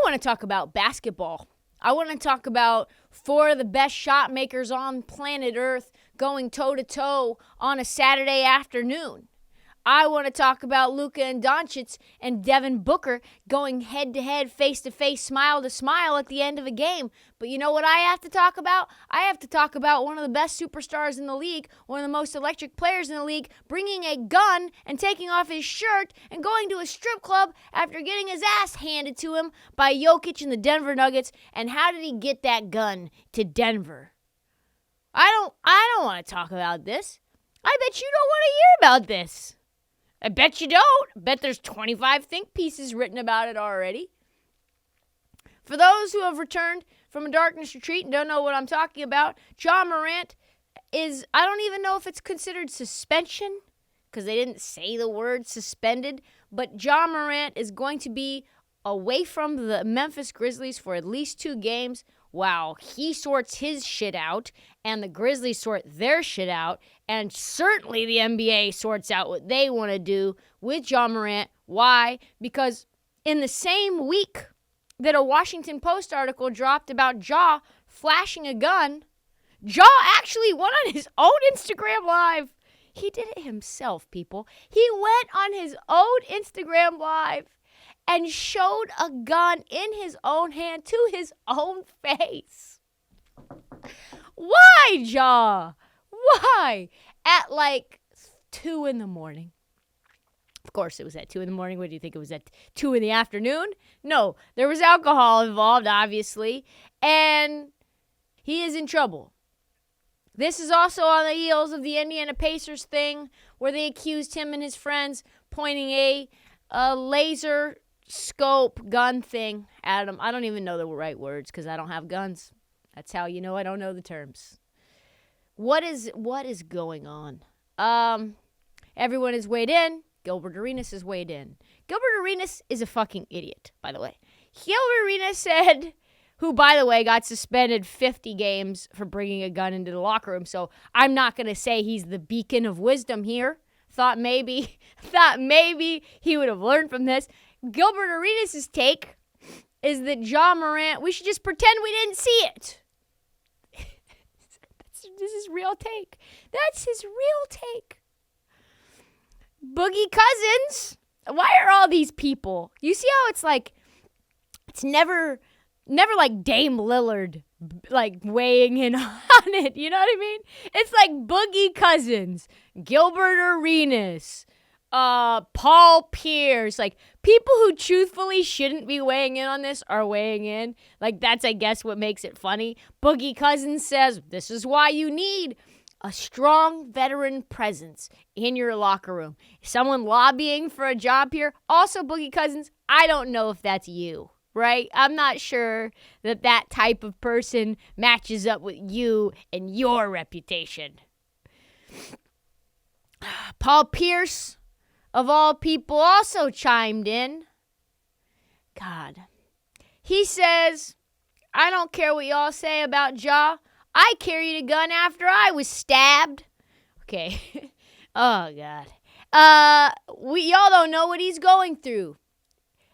want to talk about basketball. I want to talk about four of the best shot makers on planet Earth going toe-to-toe on a Saturday afternoon. I want to talk about Luka and Doncic and Devin Booker going head-to-head, face-to-face, smile-to-smile at the end of a game. But you know what I have to talk about? I have to talk about one of the best superstars in the league, one of the most electric players in the league, bringing a gun and taking off his shirt and going to a strip club after getting his ass handed to him by Jokic and the Denver Nuggets. And how did he get that gun to Denver? I don't want to talk about this. I bet you don't want to hear about this. I bet you don't. I bet there's 25 think pieces written about it already. For those who have returned from a darkness retreat and don't know what I'm talking about, Ja Morant is, I don't even know if it's considered suspension because they didn't say the word suspended, but Ja Morant is going to be away from the Memphis Grizzlies for at least 2 games while he sorts his shit out and the Grizzlies sort their shit out, and certainly the NBA sorts out what they want to do with Ja Morant. Why? Because in the same week that a Washington Post article dropped about Ja flashing a gun, Ja actually went on his own Instagram Live. He did it himself, people. He went on his own Instagram Live and showed a gun in his own hand to his own face. Why, Ja? Why? At like 2 in the morning. Of course it was at 2 in the morning. What do you think? It was at 2 in the afternoon? No, there was alcohol involved, obviously. And he is in trouble. This is also on the heels of the Indiana Pacers thing where they accused him and his friends pointing a laser scope gun thing at him. I don't even know the right words because I don't have guns. That's how you know I don't know the terms. What is going on? Everyone is weighed in. Gilbert Arenas is weighed in. Gilbert Arenas is a fucking idiot, by the way. Gilbert Arenas said, who, by the way, got suspended 50 games for bringing a gun into the locker room. So I'm not going to say he's the beacon of wisdom here. Thought maybe he would have learned from this. Gilbert Arenas' take is that Ja Morant, we should just pretend we didn't see it. This is real take. That's his real take. Boogie Cousins. Why are all these people? You see how it's like, it's never like Dame Lillard like weighing in on it. You know what I mean? It's like Boogie Cousins, Gilbert Arenas, Paul Pierce, like people who truthfully shouldn't be weighing in on this are weighing in. Like that's, I guess, what makes it funny. Boogie Cousins says, this is why you need a strong veteran presence in your locker room. Someone lobbying for a job here. Also, Boogie Cousins, I don't know if that's you, right? I'm not sure that type of person matches up with you and your reputation. Paul Pierce, of all people, also chimed in. God. He says, I don't care what y'all say about Ja. I carried a gun after I was stabbed. Okay. Oh, God. Y'all don't know what he's going through.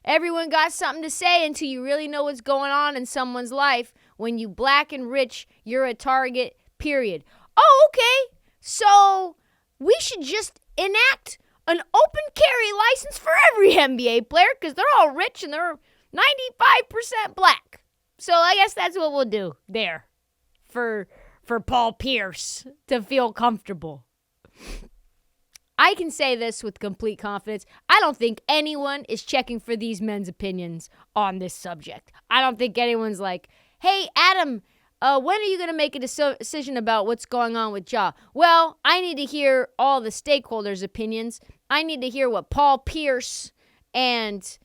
Everyone got something to say until you really know what's going on in someone's life. When you black and rich, you're a target, period. Oh, okay. So we should just enact an open carry license for every NBA player because they're all rich and they're 95% black. So I guess that's what we'll do there for Paul Pierce to feel comfortable. I can say this with complete confidence. I don't think anyone is checking for these men's opinions on this subject. I don't think anyone's like, hey, Adam, when are you going to make a decision about what's going on with Ja? Well, I need to hear all the stakeholders' opinions. I need to hear what Paul Pierce and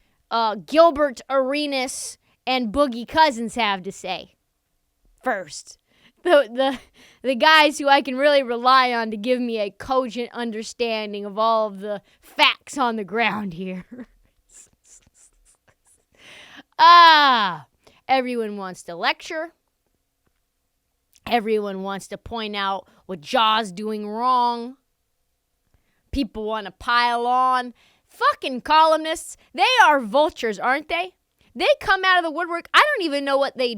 Gilbert Arenas and Boogie Cousins have to say first. The guys who I can really rely on to give me a cogent understanding of all of the facts on the ground here. Everyone wants to lecture. Everyone wants to point out what Ja's doing wrong. People want to pile on. Fucking columnists, they are vultures, aren't they? They come out of the woodwork. I don't even know what they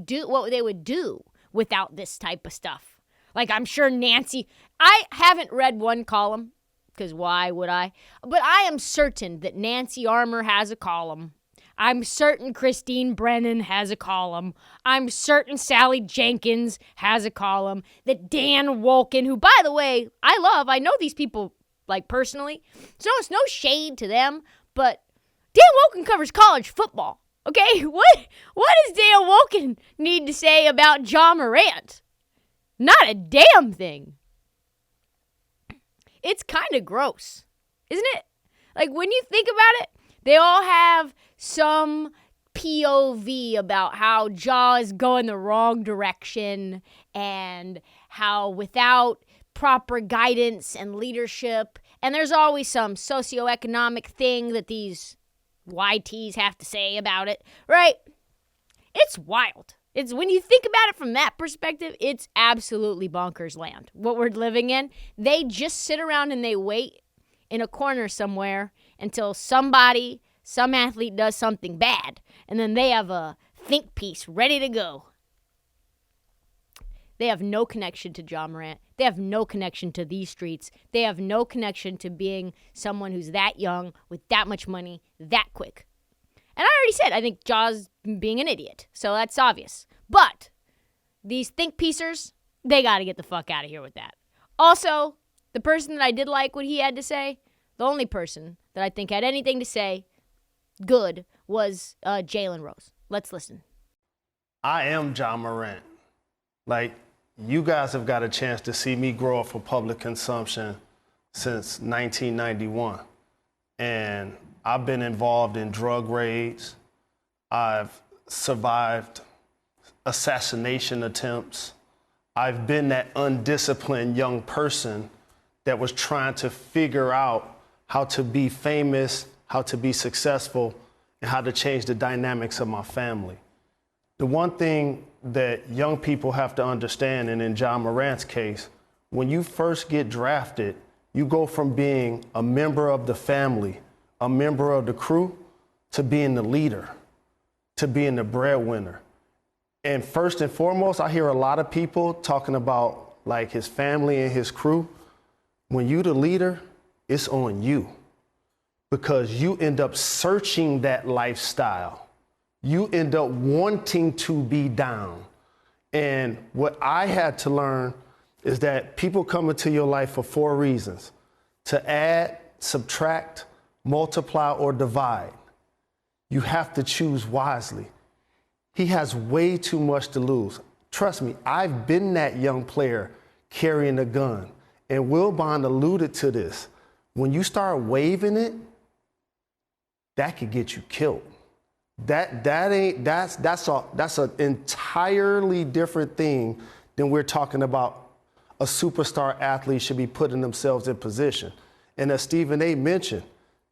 would do without this type of stuff. Like, I'm sure Nancy, I haven't read one column, because why would I? But I am certain that Nancy Armour has a column. I'm certain Christine Brennan has a column. I'm certain Sally Jenkins has a column. That Dan Wolken, who, by the way, I know these people, like, personally. So it's no shade to them, but Dan Wolken covers college football. Okay, what does Dan Wolken need to say about Ja Morant? Not a damn thing. It's kind of gross, isn't it? Like, when you think about it, they all have some POV about how Ja is going the wrong direction and how without proper guidance and leadership, and there's always some socioeconomic thing that these YTs have to say about it, right? It's wild. It's when you think about it from that perspective, it's absolutely bonkers land. What we're living in, they just sit around and they wait in a corner somewhere until some athlete does something bad, and then they have a think piece ready to go. They have no connection to Ja Morant. They have no connection to these streets. They have no connection to being someone who's that young with that much money that quick. And I already said, I think Ja's being an idiot, so that's obvious. But these think piecers, they got to get the fuck out of here with that. Also, the person that I did like what he had to say, the only person that I think had anything to say good was Jalen Rose. Let's listen. I am Ja Morant. Like, you guys have got a chance to see me grow up for public consumption since 1991. And I've been involved in drug raids. I've survived assassination attempts. I've been that undisciplined young person that was trying to figure out how to be famous, how to be successful, and how to change the dynamics of my family. The one thing that young people have to understand, and in Ja Morant's case, when you first get drafted, you go from being a member of the family, a member of the crew, to being the leader, to being the breadwinner. And first and foremost, I hear a lot of people talking about like his family and his crew. When you the leader, it's on you, because you end up searching that lifestyle. You end up wanting to be down. And what I had to learn is that people come into your life for 4 reasons: to add, subtract, multiply, or divide. You have to choose wisely. He has way too much to lose. Trust me, I've been that young player carrying a gun. And Wilbon alluded to this. When you start waving it, that could get you killed. That's an entirely different thing than we're talking about. A superstar athlete should be putting themselves in position. And as Stephen A. mentioned,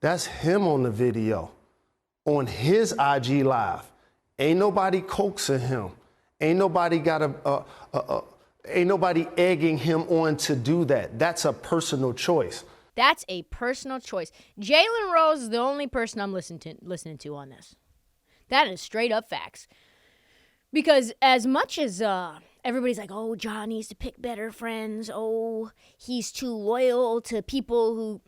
that's him on the video, on his IG Live. Ain't nobody coaxing him. Ain't nobody ain't nobody egging him on to do that. That's a personal choice. That's a personal choice. Jalen Rose is the only person I'm listening to on this. That is straight up facts. Because as much as everybody's like, oh, John needs to pick better friends. Oh, he's too loyal to people who...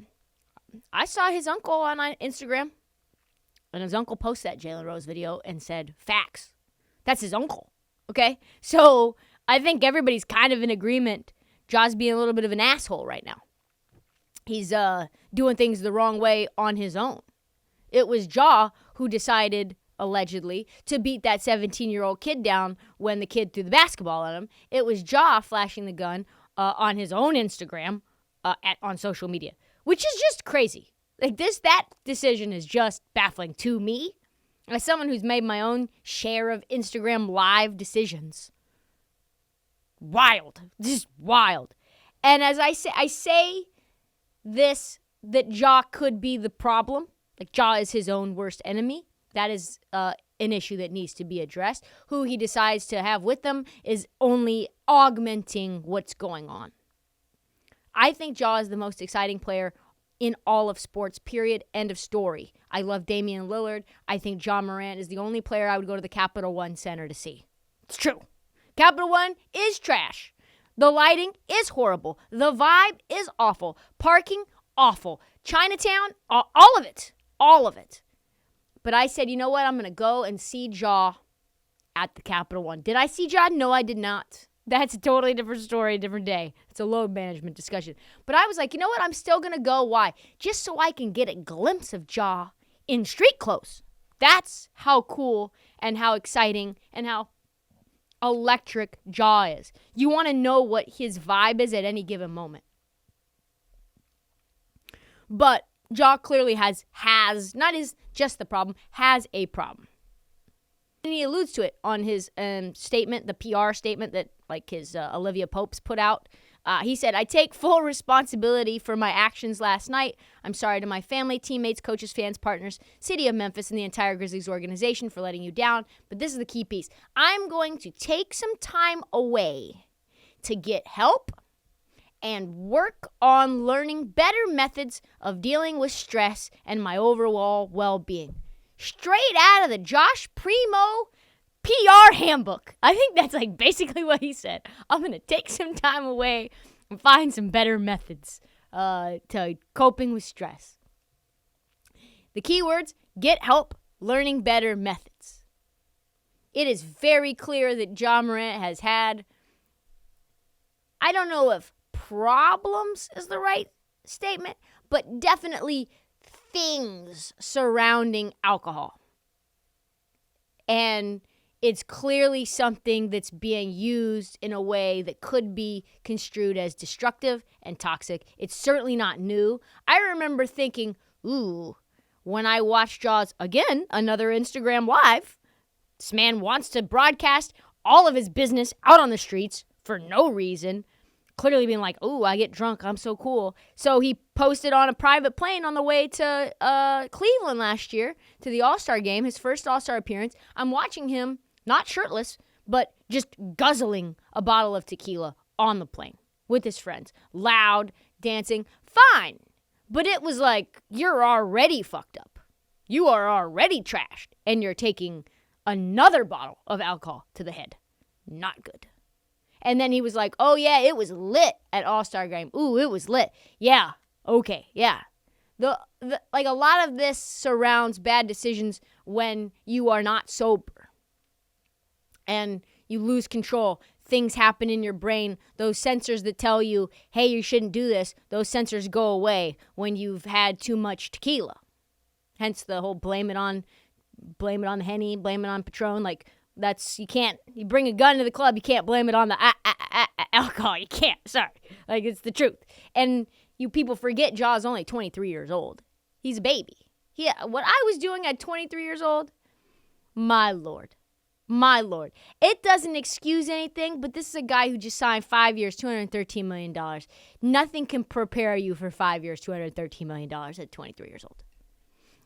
I saw his uncle on Instagram. And his uncle posted that Jalen Rose video and said, facts. That's his uncle. Okay? So I think everybody's kind of in agreement. Ja's being a little bit of an asshole right now. He's doing things the wrong way on his own. It was Ja who decided, allegedly, to beat that 17-year-old kid down when the kid threw the basketball at him. It was Ja flashing the gun on his own Instagram on social media, which is just crazy. Like that decision is just baffling to me, as someone who's made my own share of Instagram live decisions. Wild, just wild. And as I say this, that Ja could be the problem. Like Ja is his own worst enemy. That is an issue that needs to be addressed. Who he decides to have with them is only augmenting what's going on. I think Ja is the most exciting player in all of sports, period, end of story. I love Damian Lillard. I think Ja Morant is the only player I would go to the Capital One Center to see. It's true. Capital One is trash. The lighting is horrible. The vibe is awful. Parking, awful. Chinatown, all of it. All of it. But I said, you know what? I'm going to go and see Ja at the Capital One. Did I see Ja? No, I did not. That's a totally different story, a different day. It's a load management discussion. But I was like, you know what? I'm still going to go. Why? Just so I can get a glimpse of Ja in street clothes. That's how cool and how exciting and how electric Ja is. You want to know what his vibe is at any given moment. But Ja clearly has not is just the problem, has a problem. And he alludes to it on his statement, the PR statement that his Olivia Pope's put out. He said, I take full responsibility for my actions last night. I'm sorry to my family, teammates, coaches, fans, partners, city of Memphis, and the entire Grizzlies organization for letting you down. But this is the key piece. I'm going to take some time away to get help and work on learning better methods of dealing with stress and my overall well-being. Straight out of the Josh Primo PR handbook. I think that's basically what he said. I'm going to take some time away and find some better methods to coping with stress. The key words, get help, learning better methods. It is very clear that Ja Morant has had, I don't know if problems is the right statement, but definitely things surrounding alcohol. And it's clearly something that's being used in a way that could be construed as destructive and toxic. It's certainly not new. I remember thinking, when I watched Jaws again, another Instagram Live, this man wants to broadcast all of his business out on the streets for no reason. Clearly being like, I get drunk, I'm so cool. So he posted on a private plane on the way to Cleveland last year to the All-Star game, his first All-Star appearance. I'm watching him, not shirtless, but just guzzling a bottle of tequila on the plane with his friends. Loud, dancing, fine. But it was like, you're already fucked up. You are already trashed, and you're taking another bottle of alcohol to the head. Not good. And then he was like, oh, yeah, it was lit at All-Star Game. Ooh, it was lit. Yeah, okay, yeah. A lot of this surrounds bad decisions when you are not sober. And you lose control. Things happen in your brain. Those sensors that tell you, hey, you shouldn't do this, those sensors go away when you've had too much tequila. Hence the whole blame it on the Henny, blame it on Patron, you bring a gun to the club, you can't blame it on the alcohol. You can't. Sorry. It's the truth. And you people forget Ja's only 23 years old. He's a baby. What I was doing at 23 years old, my Lord. It doesn't excuse anything, but this is a guy who just signed 5 years, $213 million. Nothing can prepare you for 5 years, $213 million at 23 years old.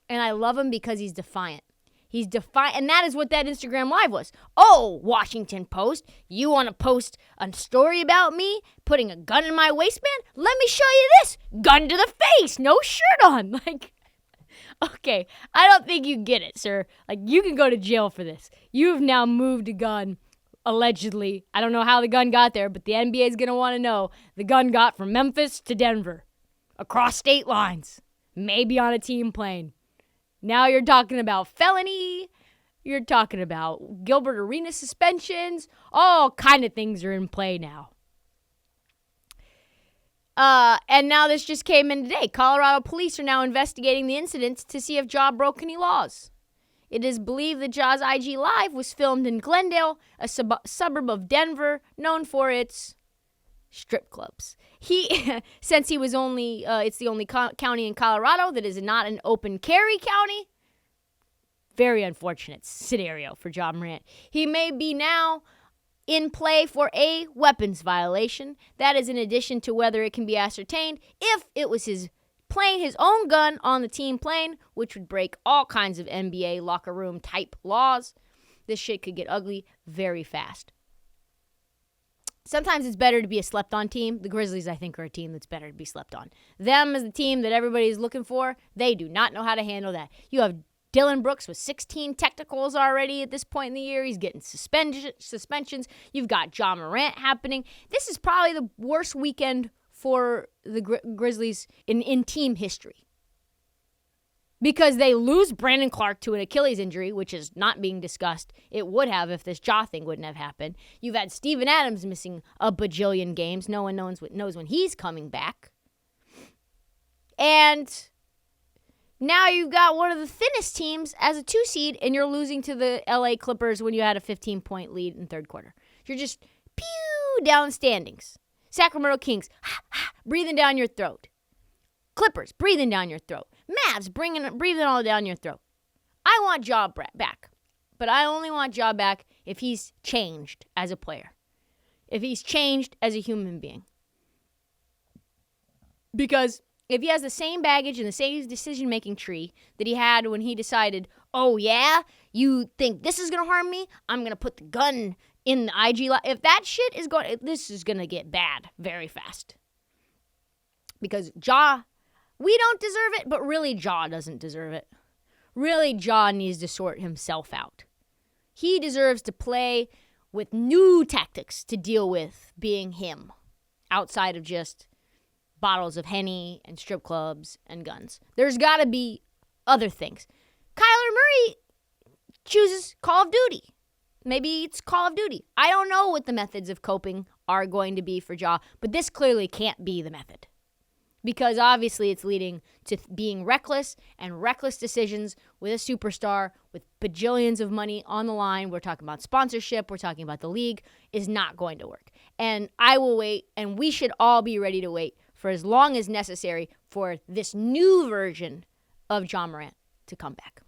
And I love him because he's defiant. He's defiant, and that is what that Instagram Live was. Oh, Washington Post, you want to post a story about me putting a gun in my waistband? Let me show you this. Gun to the face, no shirt on. Okay, I don't think you get it, sir. You can go to jail for this. You've now moved a gun, allegedly. I don't know how the gun got there, but the NBA is going to want to know. The gun got from Memphis to Denver, across state lines, maybe on a team plane. Now you're talking about felony. You're talking about Gilbert Arenas suspensions. All kind of things are in play now. And now this just came in today. Colorado police are now investigating the incident to see if Ja broke any laws. It is believed that Ja's IG Live was filmed in Glendale, a suburb of Denver, known for its strip clubs. Since he was it's the only county in Colorado that is not an open carry county. Very unfortunate scenario for Ja Morant. He may be now in play for a weapons violation. That is in addition to whether it can be ascertained if it was his own gun on the team plane, which would break all kinds of NBA locker room type laws. This shit could get ugly very fast. Sometimes it's better to be a slept-on team. The Grizzlies, I think, are a team that's better to be slept on. Them as the team that everybody's looking for, they do not know how to handle that. You have Dylan Brooks with 16 technicals already at this point in the year. He's getting suspensions. You've got Ja Morant happening. This is probably the worst weekend for the Grizzlies in team history. Because they lose Brandon Clark to an Achilles injury, which is not being discussed. It would have if this jaw thing wouldn't have happened. You've had Steven Adams missing a bajillion games. No one knows when he's coming back. And now you've got one of the thinnest teams as a 2 seed, and you're losing to the LA Clippers when you had a 15-point lead in third quarter. You're just pew down standings. Sacramento Kings breathing down your throat. Clippers breathing down your throat. Mavs breathing all down your throat. I want Ja back, but I only want Ja back if he's changed as a player, if he's changed as a human being. Because if he has the same baggage and the same decision-making tree that he had when he decided, oh yeah, you think this is going to harm me? I'm going to put the gun in the IG line. If that shit is going, this is going to get bad very fast. Because Ja, we don't deserve it, but really Ja doesn't deserve it. Really, Ja needs to sort himself out. He deserves to play with new tactics to deal with being him, outside of just bottles of Henny and strip clubs and guns. There's got to be other things. Kyler Murray chooses Call of Duty. Maybe it's Call of Duty. I don't know what the methods of coping are going to be for Ja, but this clearly can't be the method. Because obviously it's leading to being reckless and reckless decisions with a superstar with bajillions of money on the line. We're talking about sponsorship. We're talking about the league is not going to work. And I will wait, and we should all be ready to wait for as long as necessary for this new version of Ja Morant to come back.